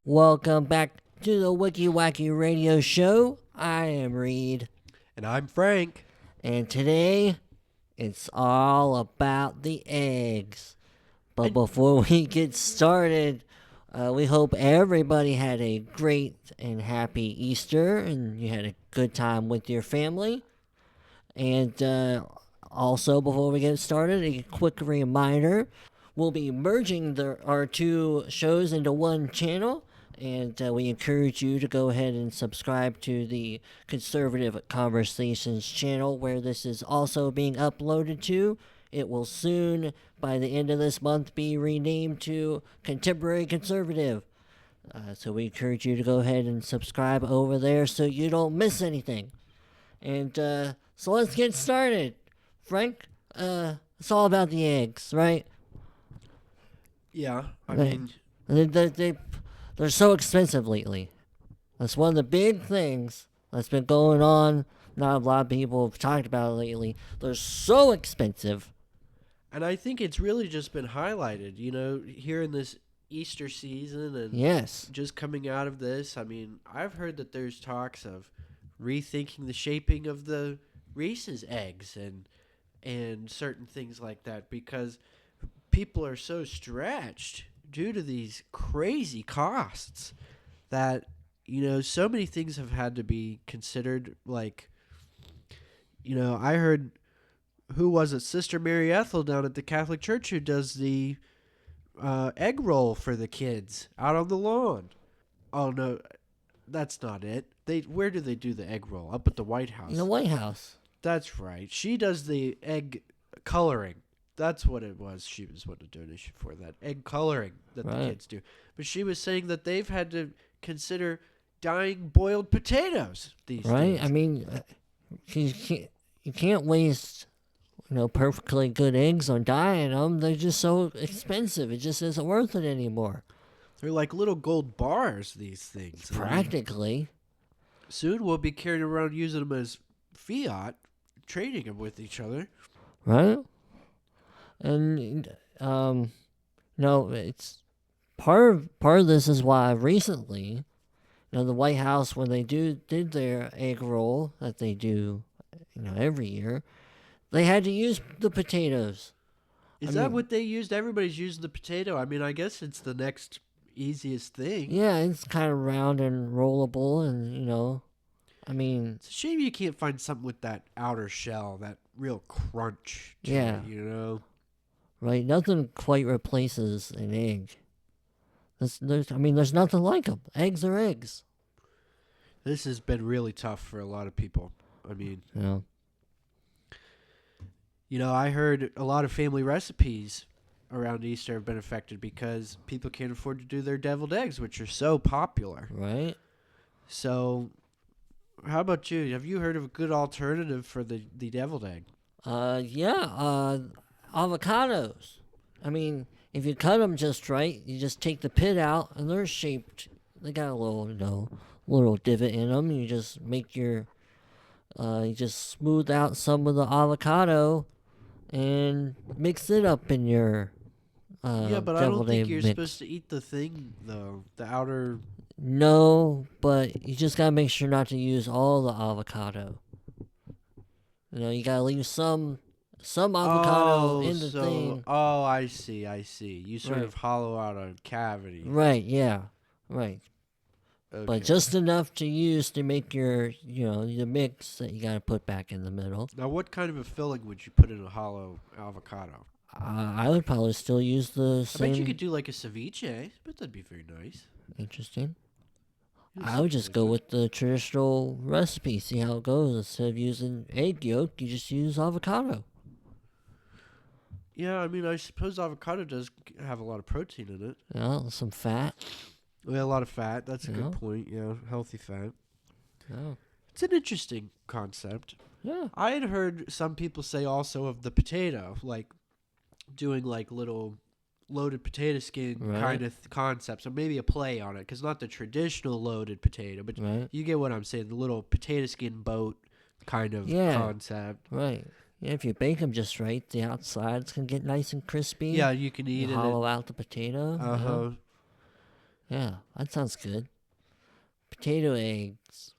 Welcome back to the Wicky Wacky radio show. I am Reid. And I'm Frank. And today, it's all about the eggs. But before we get started, we hope everybody had a great and happy Easter and you had a good time with your family. And also, before we get started, a quick reminder. We'll be merging our two shows into one channel, and we encourage you to go ahead and subscribe to the Conservative Conversations channel, where this is also being uploaded to. It will soon, by the end of this month, be renamed to Contemporary Conservative. So we encourage you to go ahead and subscribe over there so you don't miss anything. And so let's get started. Frank, it's all about the eggs, right? Yeah, I mean... They're so expensive lately. That's one of the big things that's been going on. Not a lot of people have talked about it lately. They're so expensive. And I think it's really just been highlighted, here in this Easter season and yes, just coming out of this. I mean, I've heard that there's talks of rethinking the shaping of the Reese's eggs and certain things like that because people are so stretched due to these crazy costs that, so many things have had to be considered. Like, I heard, who was it? Sister Mary Ethel down at the Catholic Church who does the egg roll for the kids out on the lawn. Oh, no, that's not it. Where do they do the egg roll? Up at the White House. In the White House. That's right. She does the egg coloring. That's what it was. She was wanting a donation for that egg coloring that the kids do. But she was saying that they've had to consider dyeing boiled potatoes these days. Right? I mean, you can't waste, perfectly good eggs on dyeing them. They're just so expensive. It just isn't worth it anymore. They're like little gold bars, these things. Practically. Soon we'll be carrying around using them as fiat, trading them with each other. Right? And it's part of this is why recently, the White House, when they did their egg roll that they do, every year, they had to use the potatoes. Is that what they used? Everybody's using the potato. I mean, I guess it's the next easiest thing. Yeah, it's kind of round and rollable, and it's a shame you can't find something with that outer shell, that real crunch. Yeah. It, Right, nothing quite replaces an egg. There's nothing like them. Eggs are eggs. This has been really tough for a lot of people. I mean, I heard a lot of family recipes around Easter have been affected because people can't afford to do their deviled eggs, which are so popular. Right. So, how about you? Have you heard of a good alternative for the deviled egg? Avocados. I mean, if you cut them just right, you just take the pit out, and they're shaped. They got a little divot in them. You just make you just smooth out some of the avocado, and mix it up in your yeah, but I don't think you're mix. supposed to eat the thing though. The outer. No, but you just gotta make sure not to use all the avocado. You gotta leave some avocado in the thing. Oh, I see. You sort of hollow out a cavity. Right, yeah. Right. Okay. But just enough to use to make your, the mix that you got to put back in the middle. Now, what kind of a filling would you put in a hollow avocado? I would probably still use the same. I bet you could do like a ceviche, but that'd be very nice. Interesting. I would just go with the traditional recipe, see how it goes. Instead of using egg yolk, you just use avocado. Yeah, I mean, I suppose avocado does have a lot of protein in it. Yeah, some fat. Yeah, a lot of fat. That's a good point. Yeah, healthy fat. Yeah. It's an interesting concept. Yeah. I had heard some people say also of the potato, like doing like little loaded potato skin kind of concept. So maybe a play on it, because not the traditional loaded potato, but you get what I'm saying, the little potato skin boat kind of concept. Right. Yeah, if you bake them just right, the outsides can get nice and crispy. Yeah, you can eat it. Hollow out the potato. Uh-huh. Yeah, that sounds good. Potato eggs.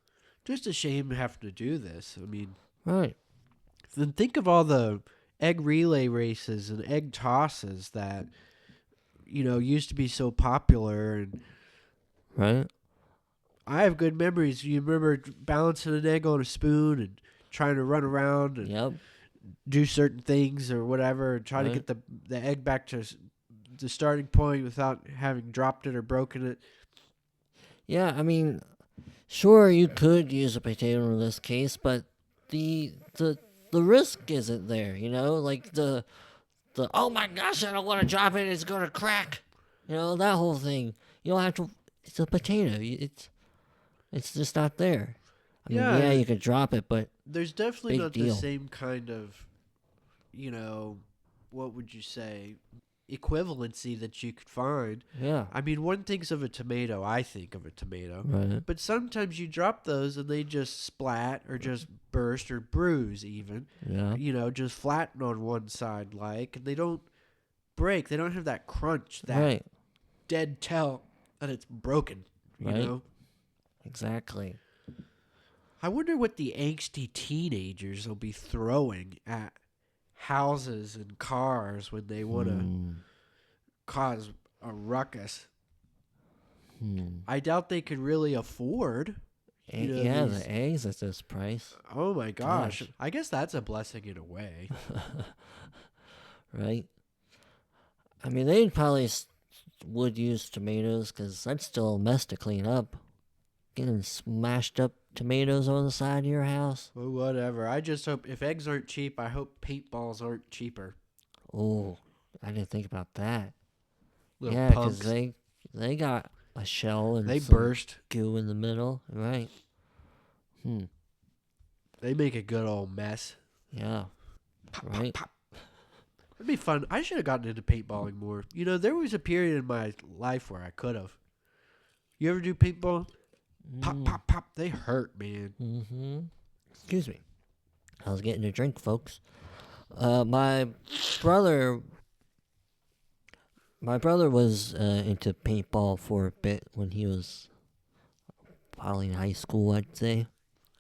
Just a shame having to do this. I mean, Right. then think of all the egg relay races and egg tosses that used to be so popular. And Right. I have good memories. You remember balancing an egg on a spoon and trying to run around and Yep. do certain things or whatever, and try to Right. get the egg back to the starting point without having dropped it or broken it. Yeah, I mean, sure, you could use a potato in this case, but the the the risk isn't there, like the oh my gosh, I don't want to drop it, it's gonna crack, that whole thing. You don't have to. It's a potato. It's just not there. I mean, yeah, Yeah, you could drop it, but there's definitely big not the deal. same kind of, what would you say, equivalency that you could find. Yeah. I mean, one thinks of a tomato, I think of a tomato, Right. but sometimes you drop those and they just splat or just burst or bruise even, Yeah. just flatten on one side and they don't break. They don't have that crunch, that Right. dead tell that it's broken, Right. Exactly. I wonder what the angsty teenagers will be throwing at houses and cars when they want to Hmm. cause a ruckus. Hmm. I doubt they could really afford, Yeah, these. the eggs at this price. Oh my gosh. Gosh. I guess that's a blessing in a way. Right. I mean, they probably would use tomatoes because that's still a mess to clean up. Getting smashed up tomatoes on the side of your house. Well, whatever. I just hope if eggs aren't cheap, I hope paintballs aren't cheaper. Oh, I didn't think about that. Little Yeah, because punks. they got a shell and They some burst. goo in the middle. Right. They make a good old mess. Yeah. Pop, Right. pop, pop. It'd be fun. I should have gotten into paintballing more. There was a period in my life where I could have. You ever do paintball? Pop, pop, pop. They hurt, man. Mm-hmm. Excuse me. I was getting a drink, folks. My brother was into paintball for a bit when he was probably in high school, I'd say.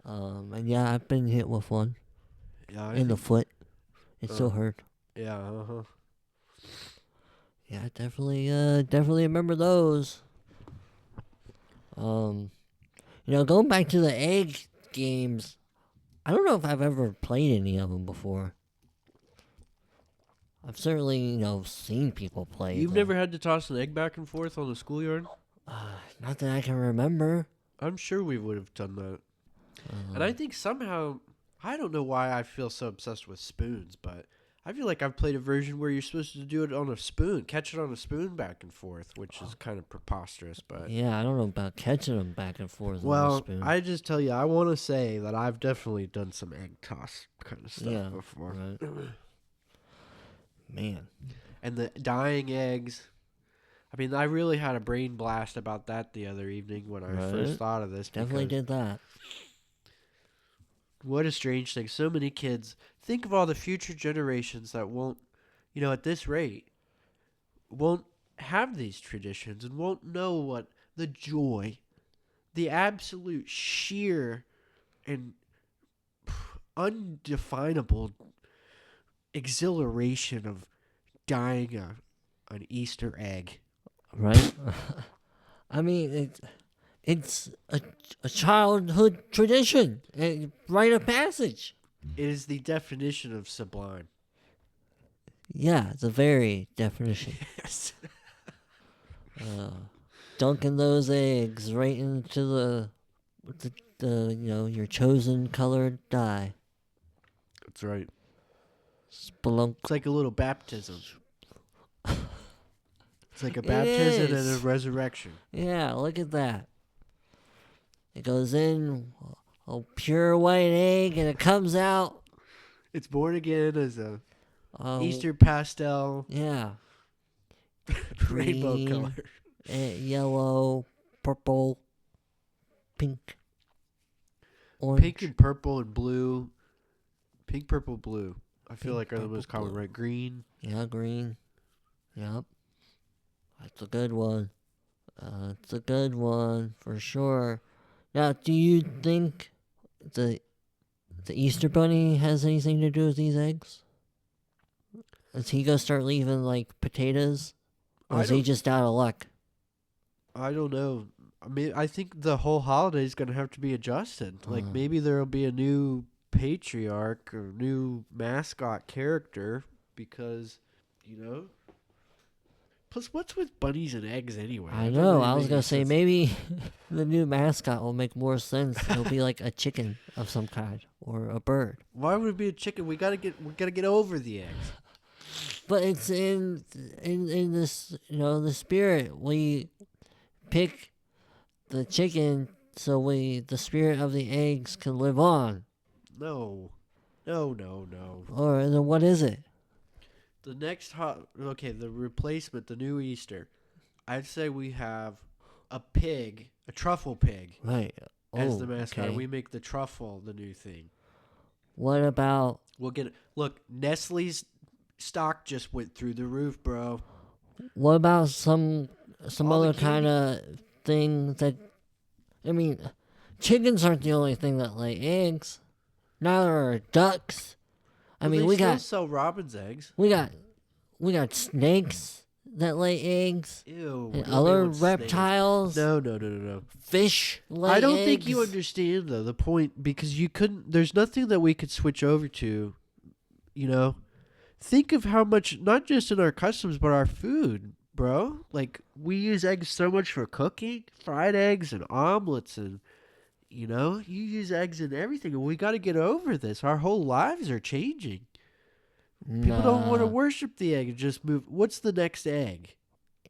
And yeah, I've been hit with one Yeah, in the foot. It still Uh. hurt. Yeah, uh-huh. Yeah, I definitely remember those. Going back to the egg games, I don't know if I've ever played any of them before. I've certainly, seen people play You've them. never had to toss an egg back and forth on the schoolyard? Not that I can remember. I'm sure we would have done that. And I think somehow, I don't know why I feel so obsessed with spoons, but I feel like I've played a version where you're supposed to do it on a spoon, catch it on a spoon back and forth, which is kind of preposterous, but... Yeah, I don't know about catching them back and forth on a Well, spoon. I just tell you, I want to say that I've definitely done some egg toss kind of stuff before. Right. Man. And the dying eggs. I mean, I really had a brain blast about that the other evening when I first thought of this. Definitely did that. What a strange thing. So many kids. Think of all the future generations that won't, at this rate, won't have these traditions and won't know what the joy, the absolute sheer and undefinable exhilaration of dying an Easter egg. Right? I mean, it's a childhood tradition, a rite of passage. It is the definition of sublime. Yeah, it's a very definition. Yes. Dunking those eggs right into your chosen colored dye. That's right. Spelunk. It's like a little baptism. It's like a baptism and a resurrection. Yeah, look at that. It goes in a pure white egg and it comes out. It's born again as a Easter pastel. Yeah. Rainbow Green, color. Yellow, purple, pink, orange. Pink and purple and blue. Pink, purple, blue. I feel like are the most common, blue. right? Green. Yeah, green. Yep. That's a good one. It's a good one for sure. Now, do you think the the Easter Bunny has anything to do with these eggs? Is he gonna start leaving like potatoes, or I is he don't. just out of luck? I don't know. I mean, I think the whole holiday is gonna have to be adjusted. Like Uh, maybe there'll be a new patriarch or new mascot character because, you know. Plus, what's with bunnies and eggs anyway? I That doesn't know. even I was make gonna any say sense. maybe the new mascot will make more sense. It'll be like a chicken of some kind or a bird. Why would it be a chicken? We gotta get over the eggs. But it's in this the spirit. We pick the chicken so the spirit of the eggs can live on. No, no, no, no. Or then what is it? The next okay, the replacement, the new Easter. I'd say we have a pig, a truffle pig, Right. as Oh, the mascot. okay. We make the truffle the new thing. What about We'll get look. Nestle's stock just went through the roof, bro. some All the other candy- kind of thing that I mean, chickens aren't the only thing that lay eggs. Neither are ducks. I Well, mean, they we still got sell robin's eggs. we got snakes that lay eggs Ew. and nobody other wants snakes. reptiles. No, no, no, no, no. Fish lay I don't think you eggs. understand though the point because you couldn't. There's nothing that we could switch over to. You know, think of how much not just in our customs but our food, bro. Like we use eggs so much for cooking, fried eggs and omelets, and you use eggs in everything. And we got to get over this. Our whole lives are changing. People don't want to Nah. worship the egg and just move. What's the next egg?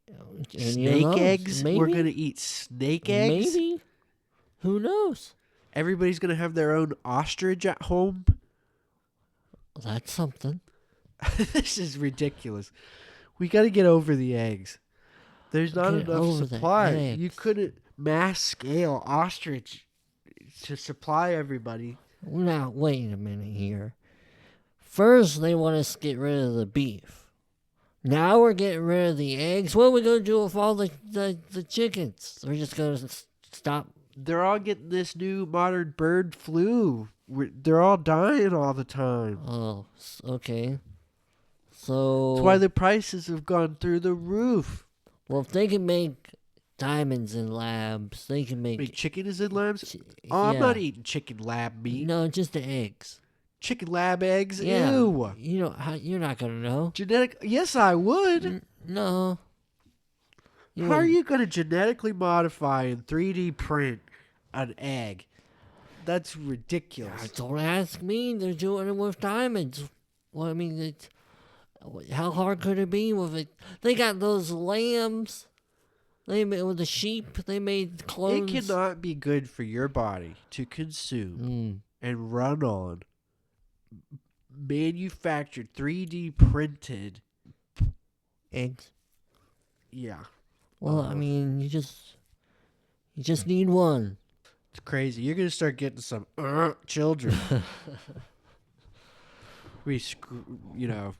And who Snake knows? eggs? Maybe. We're gonna eat snake eggs. Maybe. Who knows? Everybody's gonna have their own ostrich at home. That's something. This is ridiculous. We got to get over the eggs. There's not Get enough over the supply. You eggs. couldn't mass scale ostrich to supply everybody. Now, wait a minute here. First, they want us to get rid of the beef. Now we're getting rid of the eggs. What are we going to do with all the chickens? We're just going to stop. They're all getting this new modern bird flu. They're all dying all the time. Oh, okay. So, That's why the prices have gone through the roof. well, if they can make diamonds in labs, they can make. Wait, chicken is in labs? chi- Oh, I'm yeah. not eating chicken lab meat. No, just the eggs. Chicken lab eggs? Yeah. Ew. You know, you're not going to know. Genetic? Yes, I would. No. How are wouldn't. you going to genetically modify and 3D print an egg? That's ridiculous. Don't ask me. They're doing it with diamonds. Well, I mean, how hard could it be with it? They got those lambs. They made with the sheep. They made It clones. cannot be good for your body to consume and run on manufactured 3D printed. Eggs. Yeah, Well, I mean, you just need one. it's crazy. You're going to start getting some children.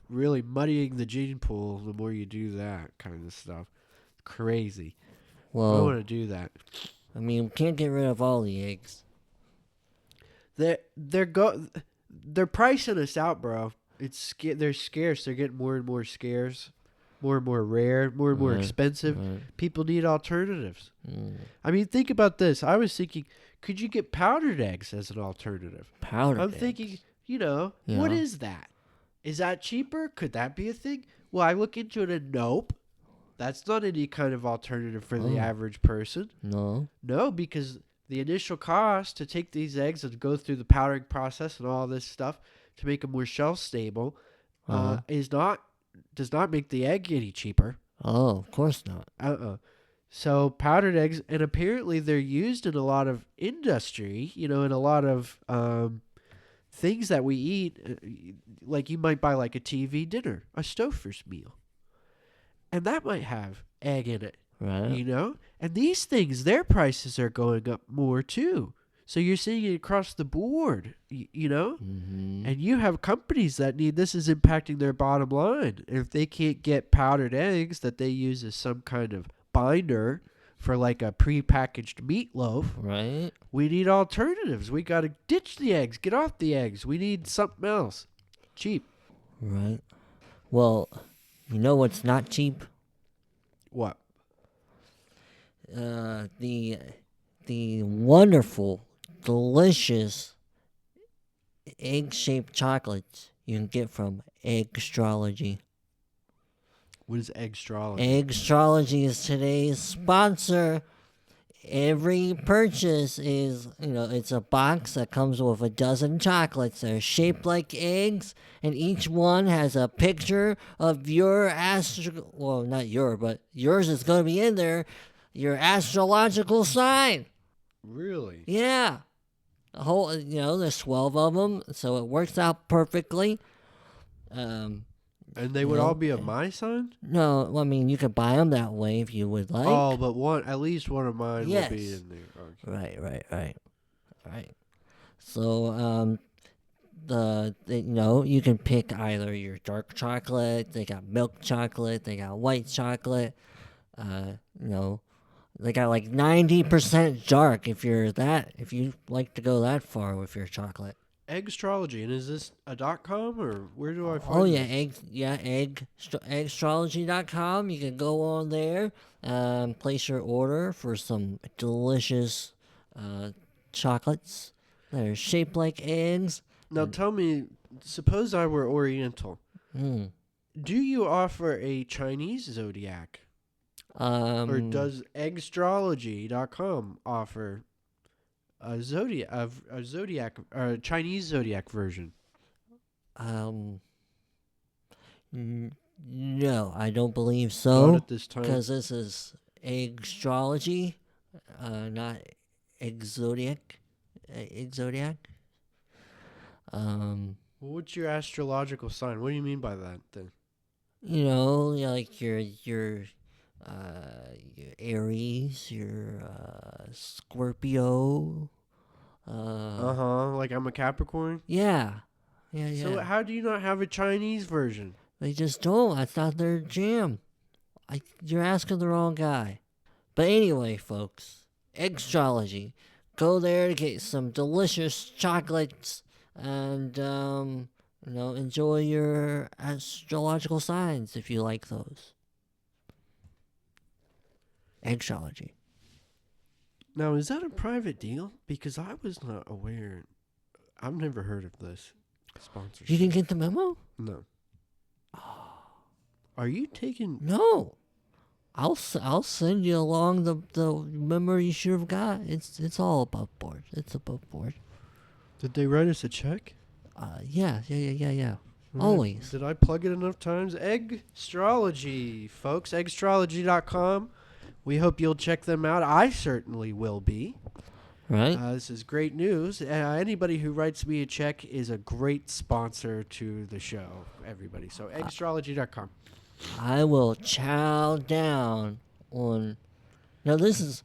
Really muddying the gene pool the more you do that kind of stuff. Crazy. I don't Well, want to do that. I mean, we can't get rid of all the eggs. They're pricing us out, bro. They're scarce. They're getting more and more scarce, more and more rare, more and more Right, expensive. right. People need alternatives. Mm. I mean, think about this. I was thinking, could you get powdered eggs as an alternative? Powdered I'm eggs. thinking, what Yeah. is that? Is that cheaper? Could that be a thing? Well, I look into it and nope. That's not any kind of alternative for the Oh. average person. No. No, because the initial cost to take these eggs and go through the powdering process and all this stuff to make them more shelf stable Uh-huh. does not make the egg any cheaper. Oh, of course not. So powdered eggs, and apparently they're used in a lot of industry, in a lot of things that we eat. Like you might buy like a TV dinner, a Stouffer's meal, and that might have egg in it. Right. And these things, their prices are going up more too. So you're seeing it across the board, Mm-hmm. and you have companies that need this is impacting their bottom line. If they can't get powdered eggs that they use as some kind of binder for like a prepackaged meatloaf. Right. We need alternatives. We got to ditch the eggs, get off the eggs. We need something else. Cheap. Right. Well, you know what's not cheap? What? The wonderful, delicious egg-shaped chocolates you can get from Eggstrology. What is Eggstrology? Eggstrology is today's sponsor. Every purchase is, it's a box that comes with a dozen chocolates that are shaped like eggs, and each one has a picture of your well, not your, but yours is going to be in there, your astrological sign. Really? Yeah. The whole, there's 12 of them, so it works out perfectly. And they would all be of my sign? No, I mean, you could buy them that way if you would like. Oh, but at least one of mine will be in there. Okay. Right. So, you can pick either your dark chocolate, they got milk chocolate, they got white chocolate, they got like 90% dark if you like to go that far with your chocolate. Eggstrology, and is this a .com or where do I find? Oh yeah, eggstrology.com. You can go on there, place your order for some delicious chocolates that are shaped like eggs. Now tell me, suppose I were Oriental. Do you offer a Chinese zodiac? Or does eggstrology.com offer a Chinese zodiac version? No, I don't believe so. Not at this time. Because this is Eggstrology, not Exzodiac. Exzodiac. What's your astrological sign? What do you mean by that then? Like your Aries, your Scorpio. Like I'm a Capricorn? Yeah. So how do you not have a Chinese version? They just don't. That's not their jam. You're asking the wrong guy. But anyway, folks, Eggstrology. Go there to get some delicious chocolates and, enjoy your astrological signs if you like those. Eggstrology. Now, is that a private deal? Because I was not aware. I've never heard of this sponsorship. You didn't get the memo? No. Are you taking... No. I'll send you along the memo you should have got. It's all above board. It's above board. Did they write us a check? Yeah. Always. Did I plug it enough times? Eggstrology, folks. Eggstrology.com. We hope you'll check them out. I certainly will be. Right. This is great news. Anybody who writes me a check is a great sponsor to the show, everybody. So, eggstrology.com. I will chow down on... Now, this is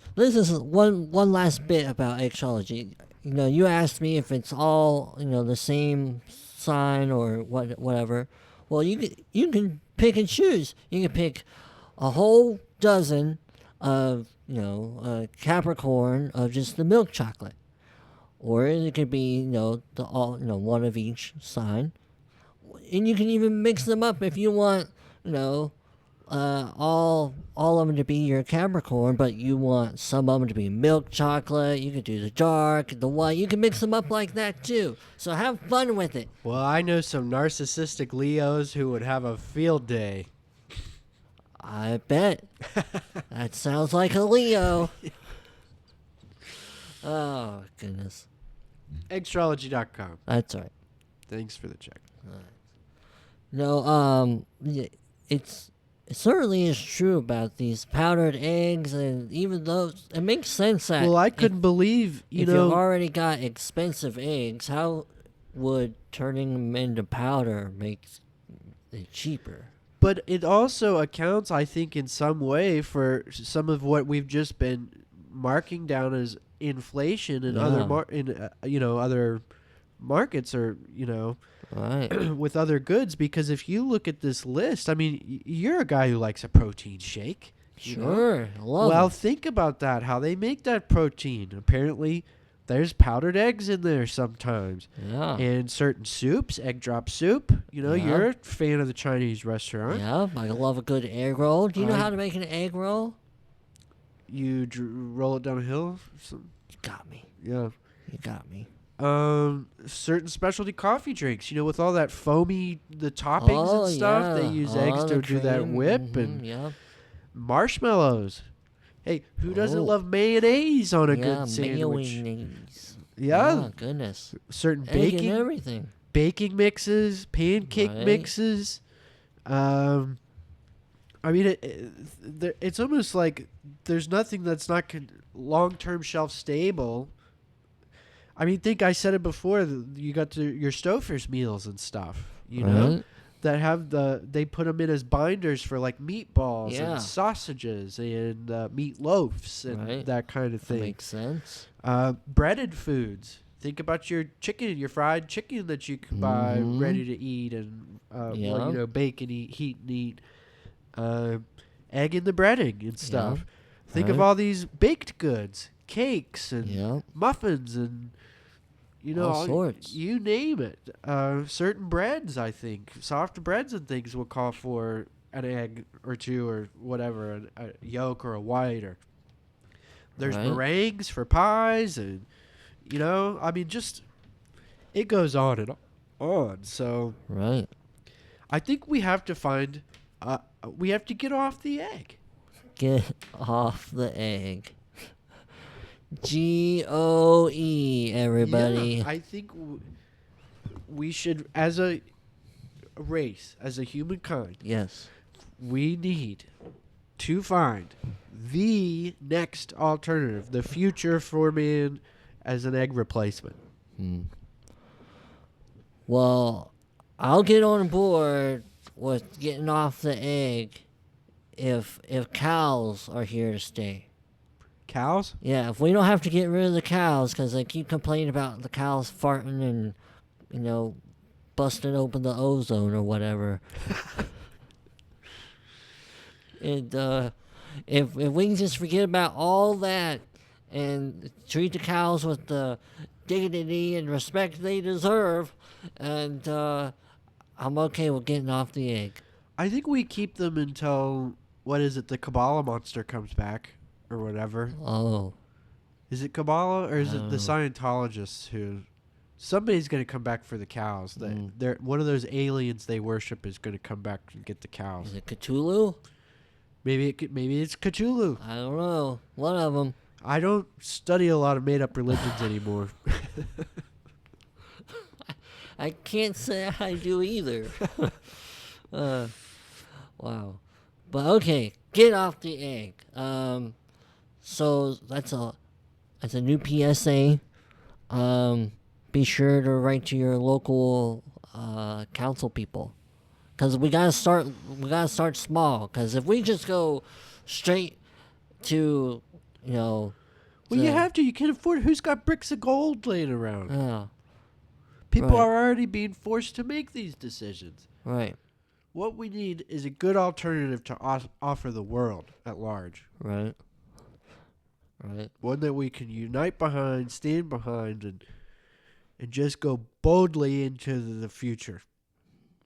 one last bit about Eggstrology. You asked me if it's all, the same sign or whatever. Well, you can pick and choose. You can pick a whole dozen of, Capricorn of just the milk chocolate. Or it could be, one of each sign. And you can even mix them up if you want, all of them to be your Capricorn, but you want some of them to be milk chocolate. You could do the dark, the white. You can mix them up like that too. So have fun with it. Well, I know some narcissistic Leos who would have a field day. I bet. That sounds like a Leo. Oh, goodness. Eggstrology.com. That's right. Thanks for the check. No, it certainly is true about these powdered eggs, and even though it makes sense that... Well, I couldn't believe, if you've already got expensive eggs, how would turning them into powder make it cheaper? But it also accounts, I think, in some way for some of what we've just been marking down as inflation in other other markets or right. with other goods. Because if you look at this list, I mean, you're a guy who likes a protein shake. you know? Sure. I love Well, it. think about that, how they make that protein. Apparently, there's powdered eggs in there sometimes. Yeah. And certain soups, egg drop soup. You know, Yeah. you're a fan of the Chinese restaurant. Yeah. I love a good egg roll. Do you know I- how to make an egg roll? You roll it down a hill. You got me. Yeah. You got me. Certain specialty coffee drinks, with all that foamy, the toppings and stuff. They use eggs to do that cream. whip and Yeah. marshmallows. Hey, who doesn't love mayonnaise on a good sandwich? Mayonnaise. Yeah. Oh, goodness. Certain Egg and everything. baking mixes, pancake Right. mixes. I mean, it's almost like there's nothing that's not long-term shelf stable. I mean, I said it before. You got your Stouffer's meals and stuff, Right. that have they put them in as binders for like meatballs Yeah. and sausages and meat loaves and Right. that kind of That thing. makes sense. Breaded foods. Think about your chicken, your fried chicken that you can buy Mhm. ready to eat and Yeah. bake and eat, heat and eat. Egg in the breading and stuff. Think of Right. all these baked goods, cakes and Yeah. muffins and All sorts. You name it. Certain breads, I think, soft breads and things will call for an egg or two or whatever, a yolk or a white. Or there's Right. meringues for pies, and I mean, just it goes on and on. So Right. I think we have to find, we have to get off the egg. Get off the egg. GOE, everybody. Yeah, I think we should, as a race, as a humankind, Yes. we need to find the next alternative, the future for man as an egg replacement. Well, I'll get on board with getting off the egg if cows are here to stay. Cows? Yeah, if we don't have to get rid of the cows because they keep complaining about the cows farting and, busting open the ozone or whatever. And if we can just forget about all that and treat the cows with the dignity and respect they deserve, and I'm okay with getting off the egg. I think we keep them until, what is it, the Kabbalah monster comes back or whatever. Oh. Is it Kabbalah or is it the Oh. Scientologists who... Somebody's going to come back for the cows. They're one of those aliens they worship is going to come back and get the cows. Is it Cthulhu? Maybe it's Cthulhu. I don't know. One of them. I don't study a lot of made-up religions anymore. I can't say I do either. Wow. But okay, get off the egg. So that's a new PSA. Be sure to write to your local council people, because we gotta start small. Because if we just go straight to, Well, you have to. You can't afford it. Who's got bricks of gold laying around? Yeah, People right. are already being forced to make these decisions. right, What we need is a good alternative to offer the world at large. right. One that we can unite behind, stand behind, and just go boldly into the future.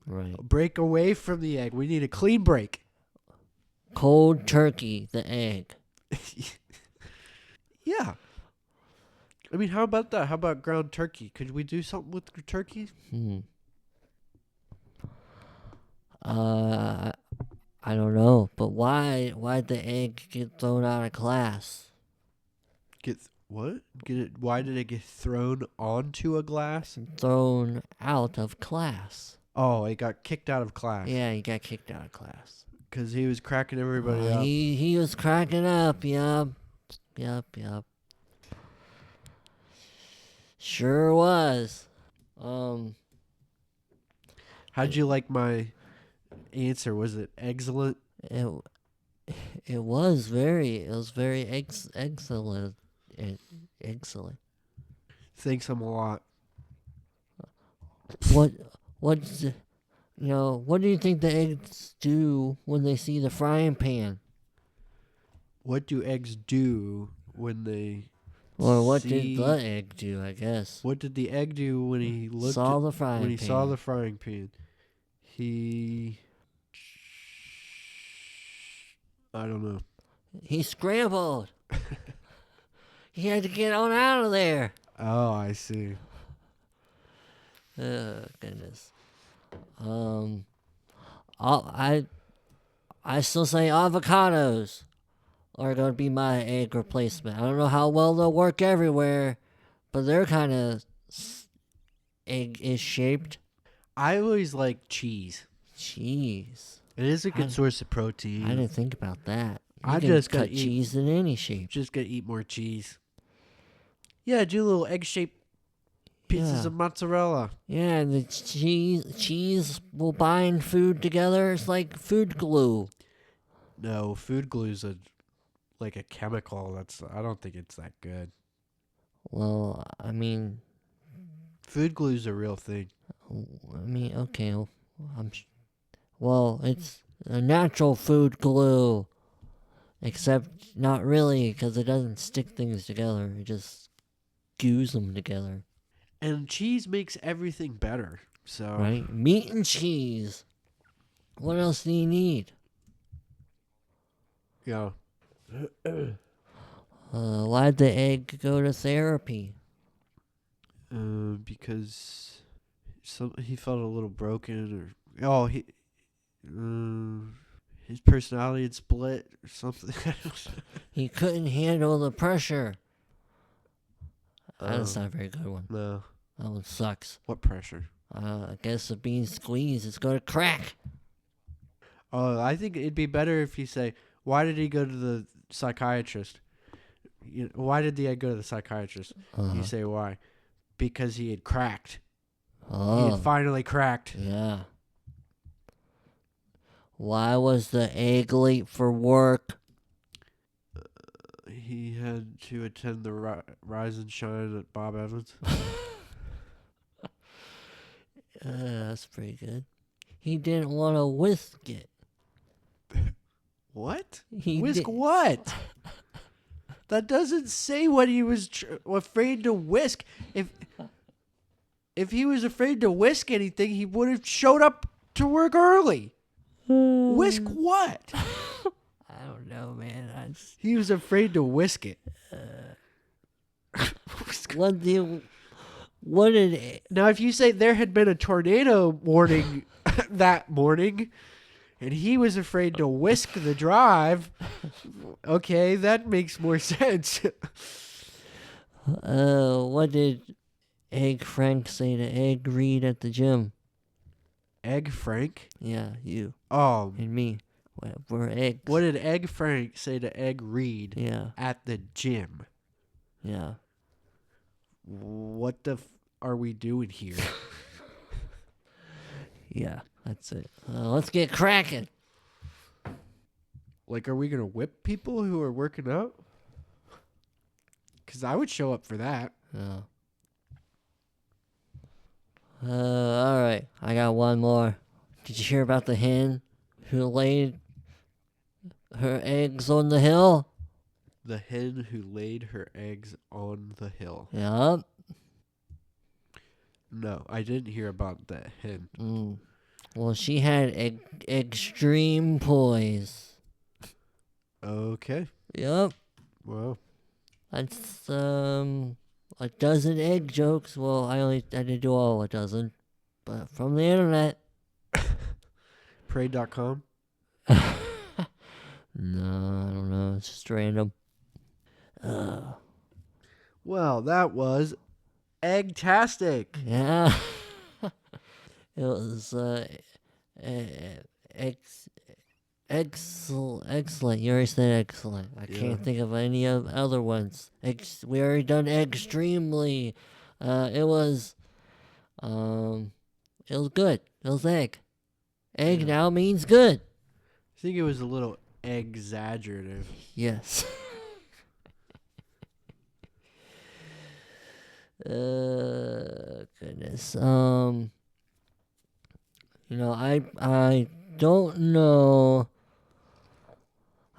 Right. Break away from the egg. We need a clean break. Cold turkey, the egg. Yeah. I mean, how about that? How about ground turkey? Could we do something with the turkey? I don't know, but why'd the egg get thrown out of class? What? Why did it get thrown onto a glass? Thrown out of class. Oh, it got kicked out of class. Yeah, he got kicked out of class. Because he was cracking everybody up. He was cracking up. Yup. Sure was. How'd you like my answer? Was it excellent? It was very excellent. Excellent. Thanks a lot. What do you think the eggs do when they see the frying pan? What do eggs do when they Or what did see? the egg do, I guess? What did the egg do when he looked Saw at, the frying when he pan. saw the frying pan? He I don't know. He scrambled. He had to get on out of there. Oh, I see. Oh, goodness. I I still say avocados are going to be my egg replacement. I don't know how well they'll work everywhere, but they're kind of egg-ish shaped. I always like cheese. Cheese. It is a good source of protein. I didn't think about that. You I can just cut gotta eat. cheese in any shape. Just gonna eat more cheese. Yeah, do little egg-shaped pieces Yeah. of mozzarella. Yeah, and the cheese will bind food together. It's like food glue. No, food glue's like a chemical. I don't think it's that good. Well, I mean, Food glue's a real thing. okay. Well, it's a natural food glue, except not really, because it doesn't stick things together. It just glues them together, And cheese makes everything better. So right? Meat and cheese. What else do you need? yeah. Why'd the egg go to therapy? Because he felt a little broken, his personality had split or something. He couldn't handle the pressure. That's Oh. not a very good one. No. That one sucks. What pressure? I guess of being squeezed, it's going to crack. Oh, I think it'd be better if you say, why did he go to the psychiatrist? Why did the egg go to the psychiatrist? You say why? Because he had cracked. Oh. He had finally cracked. Yeah. Why was the egg late for work? He had to attend the Rise and Shine at Bob Evans. That's pretty good. He didn't want to whisk it. What? He Whisk did- what? That doesn't say what he was afraid to whisk. If he was afraid to whisk anything, he would have showed up to work early. Whisk what? I don't know, man. He was afraid to whisk it. What did Now, if you say there had been a tornado warning that morning, and he was afraid to whisk the drive, okay, that makes more sense. what did Egg Frank say to Egg Reid at the gym? Egg Frank? Yeah, you Oh, and me. We're eggs. what did Egg Frank say to Egg Reid Yeah, at the gym? yeah. What the are we doing here? Yeah, that's it. Let's get cracking. Like, are we going to whip people who are working out? Because I would show up for that. Oh. All right. I got one more. Did you hear about the hen who laid her eggs on the hill? The hen who laid her eggs on the hill. Yup. No, I didn't hear about that hen. Well, she had extreme poise. Okay. Yup. Well, That's a dozen egg jokes. Well, I didn't do all a dozen, but from the internet. Pray.com. No, I don't know. It's just random. Well, that was Eggtastic. Yeah. It was excellent. You already said excellent. I can't think of any other ones. We already done extremely. It was good. It was egg. Egg now means good. I think it was a little exaggerative. Yes. Goodness. I don't know.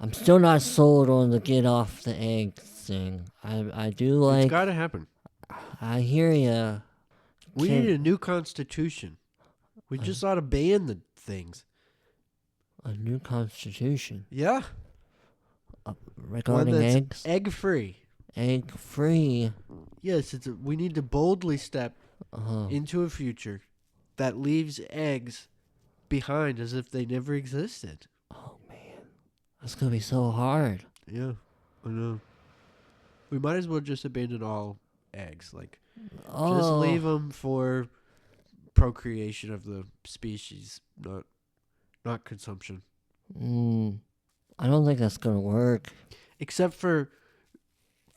I'm still not sold on the get off the egg thing. I do It's like. got to happen. I hear ya. We Can't- need a new constitution. We just ought to ban the things. A new constitution Yeah. regarding One that's eggs. egg free. Egg free. Yes, we need to boldly step Uh, into a future that leaves eggs behind as if they never existed. oh man, that's gonna be so hard. Yeah, I know. We might as well just abandon all eggs. Like, Oh, just leave them for procreation of the species, not consumption. I don't think that's gonna work. Except for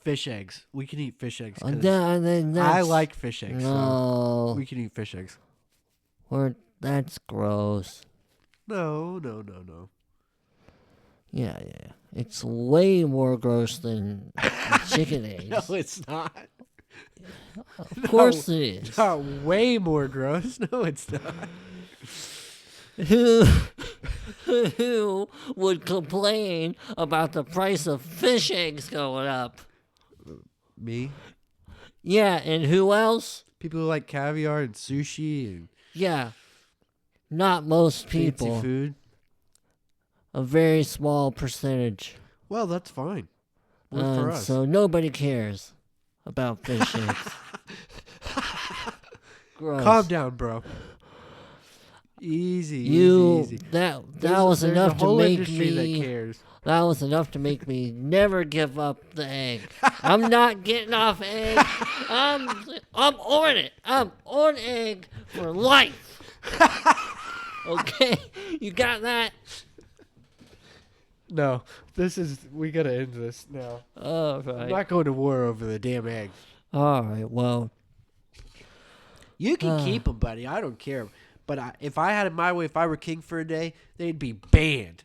fish eggs. We can eat fish eggs. 'Cause Then I that's- like fish eggs. So No, we can eat fish eggs. that's gross. No. Yeah. It's way more gross than chicken eggs. No, it's not. Of course it is. Not way more gross. No, it's not. Who would complain about the price of fish eggs going up? Me? Yeah, and who else? People who like caviar and sushi and Yeah, not most fancy people. food. A very small percentage. Well, that's fine. Work for us. So nobody cares about fish eggs. Gross. Calm down, bro. Easy. You that There's was a enough to whole make industry that me. cares. That was enough to make me never give up the egg. I'm not getting off egg. I'm on it. I'm on egg for life. Okay, you got that? No, we gotta end this now. All I'm right. not going to war over the damn egg. All right. Well, You can keep them, buddy. I don't care. But if I had it my way, if I were king for a day, they'd be banned.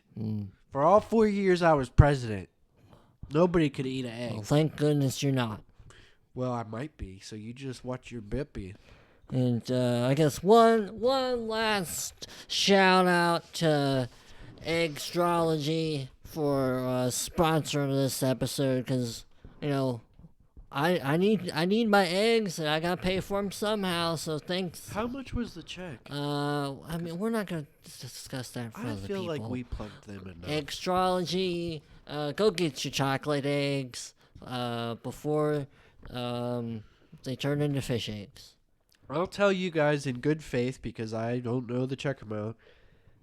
For all 4 years I was president, nobody could eat an egg. well, thank goodness you're not. Well, I might be. So you just watch your bippy. And I guess one last shout out to Eggstrology for sponsoring this episode, because I need my eggs and I gotta pay for them somehow. So thanks. How much was the check? I mean, we're not gonna discuss that in front I of the feel people. like we plugged them enough. Eggstrology, go get your chocolate eggs before they turn into fish eggs. I'll tell you guys in good faith, because I don't know the check amount,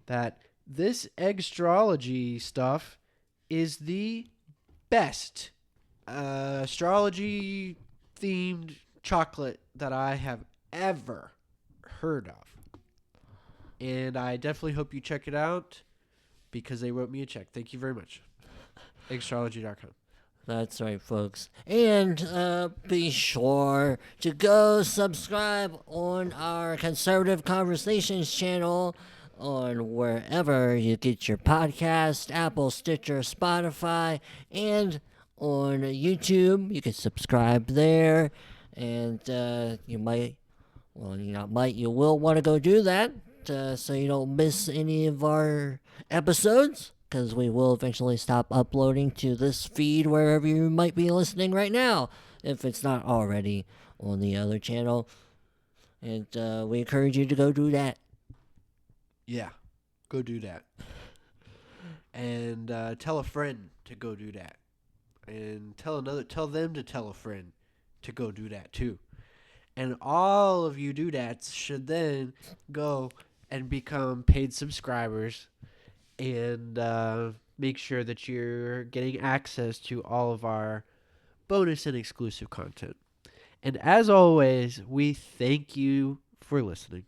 that this Eggstrology stuff is the best astrology themed chocolate that I have ever heard of. And I definitely hope you check it out, because they wrote me a check. Thank you very much. Eggstrology.com. That's right, folks. And be sure to go subscribe on our Conservative Conversations channel on wherever you get your podcast, Apple, Stitcher, Spotify, and on YouTube. You can subscribe there, and you will want to go do that so you don't miss any of our episodes, because we will eventually stop uploading to this feed wherever you might be listening right now, if it's not already on the other channel. And we encourage you to go do that. Yeah, go do that. And tell a friend to go do that. And tell them to tell a friend to go do that too. And all of you doodads should then go and become paid subscribers, and make sure that you're getting access to all of our bonus and exclusive content. And as always, we thank you for listening.